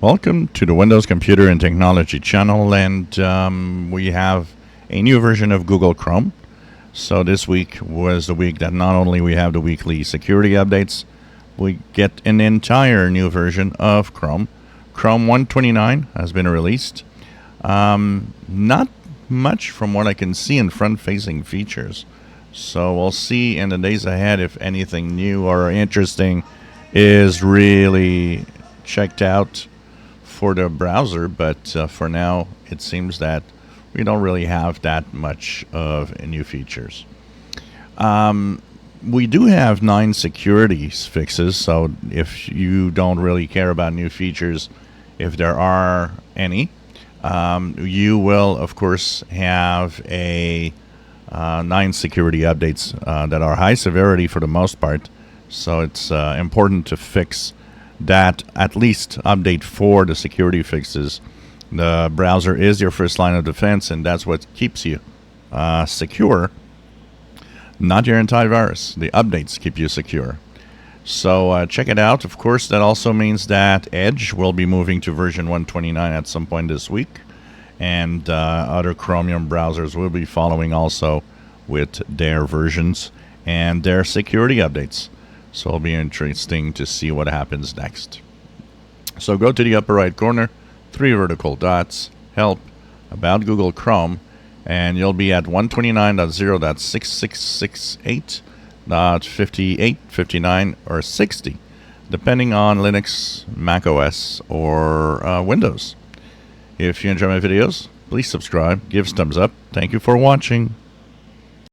Welcome to the Windows Computer and Technology channel, and we have a new version of Google Chrome. So this week was the week that not only we have the weekly security updates, we get an entire new version of Chrome. Chrome 129 has been released. Not much from what I can see in front-facing features. So we'll see in the days ahead if anything new or interesting is really checked out for the browser, but for now it seems that we don't really have that much of new features. We do have 9 security fixes, so if you don't really care about new features, if there are any, you will of course have a 9 security updates that are high severity for the most part, so it's important to fix that, at least update for the security fixes. The browser is your first line of defense, and that's what keeps you secure, not your antivirus. The updates keep you secure. So check it out. Of course, that also means that Edge will be moving to version 129 at some point this week, and other Chromium browsers will be following also with their versions and their security updates. So it'll be interesting to see what happens next. So go to the upper right corner, 3 vertical dots, Help, About Google Chrome, and you'll be at 129.0.6668.58, 59, or 60, depending on Linux, Mac OS, or Windows. If you enjoy my videos, please subscribe, give us a thumbs up. Thank you for watching.